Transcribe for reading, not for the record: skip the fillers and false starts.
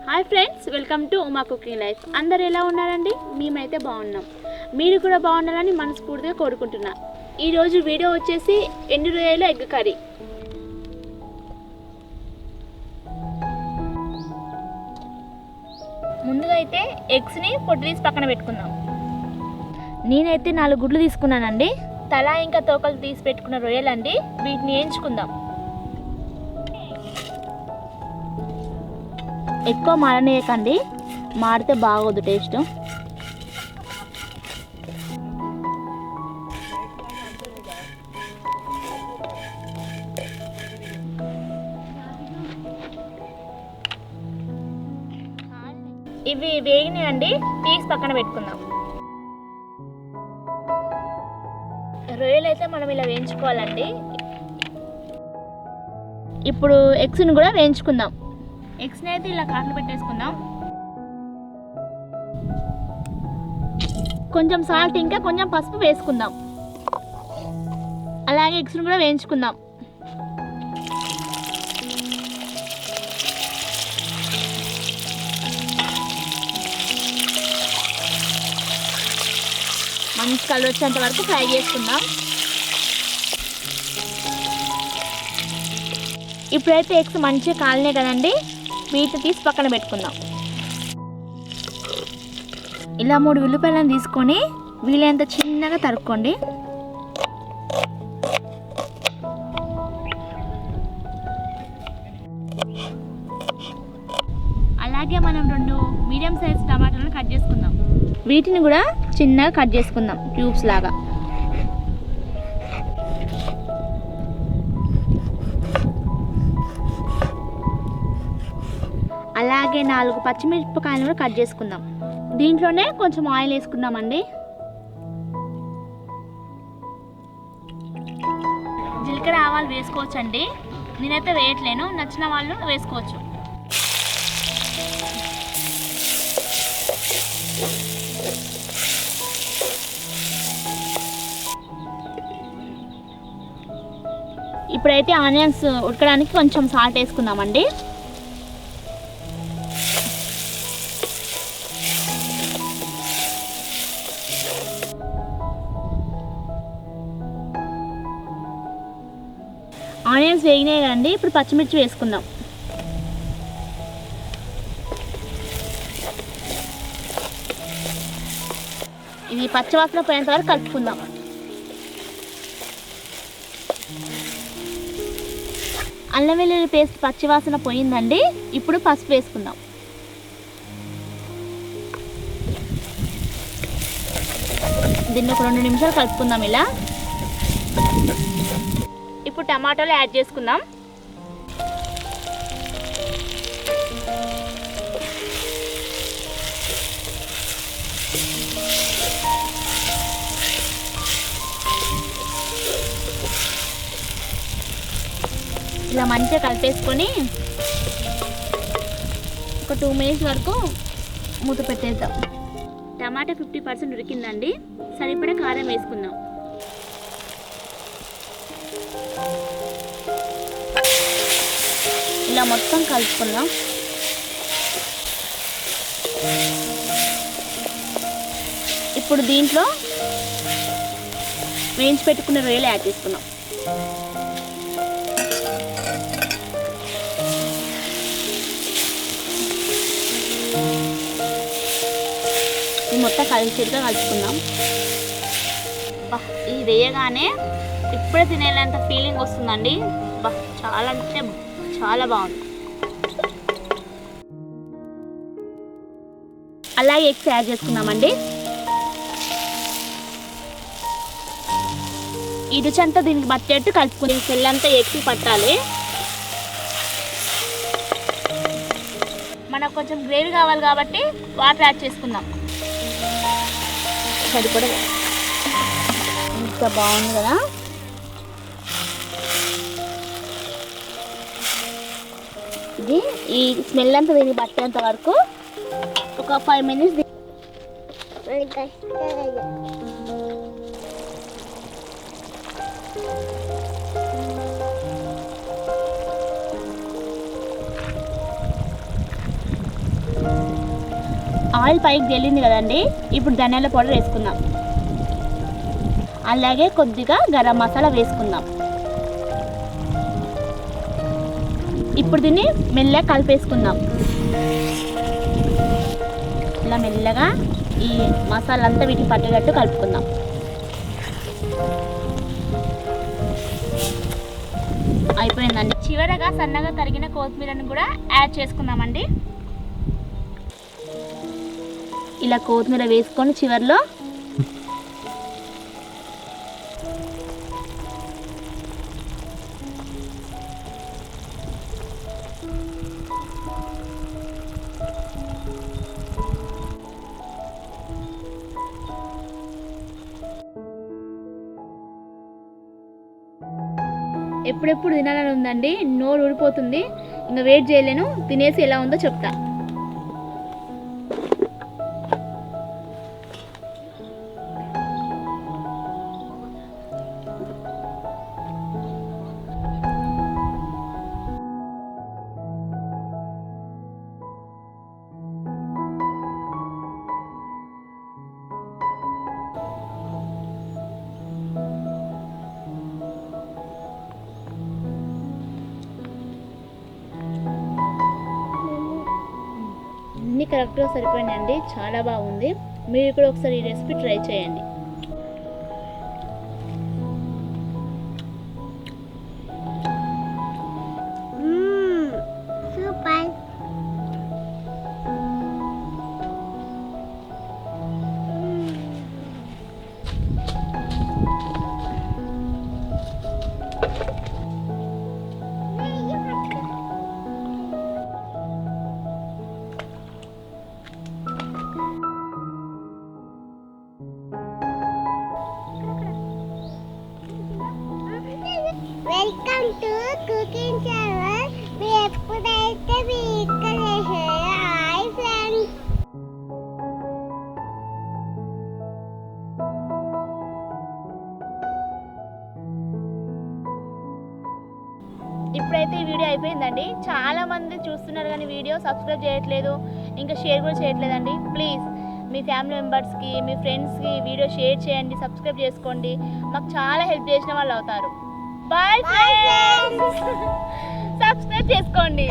Hi friends, welcome to Uma cooking life. అందరు ఎలా ఉన్నారండి? మేమైతే బాగున్నాం. మీరు కూడా బాగుండాలని మనస్ఫూర్తిగా కోరుకుంటున్నా. ఈరోజు వీడియో వచ్చేసి ఎండు రొయ్యల ఎగ్ కర్రీ. ముందుగా అయితే ఎగ్స్ని పొట్టు తీసి పక్కన పెట్టుకుందాం. నేనైతే 4 గుడ్లు తీసుకున్నానండి. తలా ఇంకా తోకలు తీసి పెట్టుకున్న రొయ్యలండి. వీటిని వేయించుకుందాం. ఎక్కువ మాడనేయకండి, మాడితే బాగోదు టేస్ట్. ఇవి వేగినాయండి, తీసి పక్కన పెట్టుకుందాం. రొయ్యలు అయితే మనం ఇలా వేయించుకోవాలండి. ఇప్పుడు ఎగ్స్ని కూడా వేయించుకుందాం. ఎగ్స్ని అయితే ఇలా కాట్లు పెట్టేసుకుందాం. కొంచెం సాల్ట్ ఇంకా కొంచెం పసుపు వేసుకుందాం. అలాగే ఎగ్స్ని కూడా వేయించుకుందాం. మంచి కలర్ వచ్చేంత వరకు ఫ్రై చేసుకుందాం. ఇప్పుడైతే ఎగ్స్ మంచిగా కాలినాయి కదండి, వీటిని తీసి పక్కన పెట్టుకుందాం. ఇలా 3 ఉల్లిపాయలను తీసుకొని వీలైనంత చిన్నగా తరుక్కోండి. అలాగే మనం 2 మీడియం సైజ్ టమాటాలను కట్ చేసుకుందాం. వీటిని కూడా చిన్నగా కట్ చేసుకుందాం, క్యూబ్స్ లాగా. అలాగే 4 పచ్చిమిరపకాయలను కూడా కట్ చేసుకుందాం. దీంట్లోనే కొంచెం ఆయిల్ వేసుకుందామండి. జీలకర్ర ఆవాలు వేసుకోవచ్చండి, నేనైతే వేయట్లేను, నచ్చిన వాళ్ళు వేసుకోవచ్చు. ఇప్పుడైతే ఆనియన్స్ ఉడకడానికి కొంచెం సాల్ట్ వేసుకుందామండి. ఆనియన్స్ వేగినాయి కదండి, ఇప్పుడు పచ్చిమిర్చి వేసుకుందాం. ఇది పచ్చివాసన పోయేంత వరకు కలుపుకుందాం. అల్లం వెల్లుల్లి పేస్ట్ పచ్చివాసన పోయిందండి, ఇప్పుడు పసుపు వేసుకుందాం. దీన్ని ఒక 2 నిమిషాలు కలుపుకుందాం ఇలా. ఇప్పుడు టమాటాలు యాడ్ చేసుకుందాం. ఇలా మంచిగా కలిపేసుకొని ఒక 2 మినిట్స్ వరకు మూత పెట్టేద్దాం. టమాటా 50% ఉడికిందండి, సరిపడా కారం వేసుకుందాం. ఇలా మొత్తం కలుపుకుందాం. ఇప్పుడు దీంట్లో వేయించి పెట్టుకున్న రొయ్యలు యాడ్ చేసుకుందాం. ఇది మొత్తం కలిసిగా కలుపుకుందాం. ఇది వేయగానే ఇప్పుడే తినేంత ఫీలింగ్ వస్తుందండి. చాలా అంటే చాలా బాగుంది. అలాగే ఎగ్స్ యాడ్ చేసుకుందామండి. ఈ రుచి అంతా దీనికి పట్టేట్టు కలుపుకుని సెల్లంతా ఎగ్స్ పట్టాలి. మనకు కొంచెం గ్రేవీ కావాలి కాబట్టి వాటర్ యాడ్ చేసుకుందాం. సరిపడా ఇంత బాగుంది కదా. ఇది ఈ స్మెల్ అంతా దీనికి పట్టేంత వరకు ఒక 5 మినిట్స్. ఆయిల్ పైకి జల్లింది కదండి, ఇప్పుడు ధనియాల పౌడర్ వేసుకుందాం. అలాగే కొద్దిగా గరం మసాలా వేసుకుందాం. ఇప్పుడు దీన్ని మెల్లగా కలిపేసుకుందాం. ఇలా మెల్లగా ఈ మసాలా అంతా వీటికి పట్టేటట్టు కలుపుకుందాం. అయిపోయిందండి. చివరగా సన్నగా తరిగిన కొత్తిమీరను కూడా యాడ్ చేసుకుందామండి. ఇలా కొత్తిమీర వేసుకొని చివర్లో ఎప్పుడెప్పుడు తినాలని ఉందండి, నోరు ఊడిపోతుంది. ఇంకా వెయిట్ చేయలేను, తినేసి ఎలా ఉందో చెప్తా. అన్నీ కరెక్ట్గా సరిపోయిందండి, చాలా బాగుంది. మీరు కూడా ఒకసారి ఈ రెసిపీ ట్రై చేయండి. Super. Welcome to cooking channel. మీరు ఎప్పుడైతే మీ ఇక్కడ హాయ్ ఫ్రెండ్స్. ఇప్పుడైతే ఈ వీడియో అయిపోయిందండి. చాలా మంది చూస్తున్నారు కానీ వీడియో సబ్స్క్రైబ్ చేయట్లేదు, ఇంకా షేర్ కూడా చేయట్లేదండి. ప్లీజ్ మీ ఫ్యామిలీ మెంబర్స్కి, మీ ఫ్రెండ్స్కి వీడియో షేర్ చేయండి, సబ్స్క్రైబ్ చేసుకోండి. మాకు చాలా హెల్ప్ చేసిన వాళ్ళు అవుతారు. Bye friends. సబ్స్క్రైబ్ చేసుకోండి.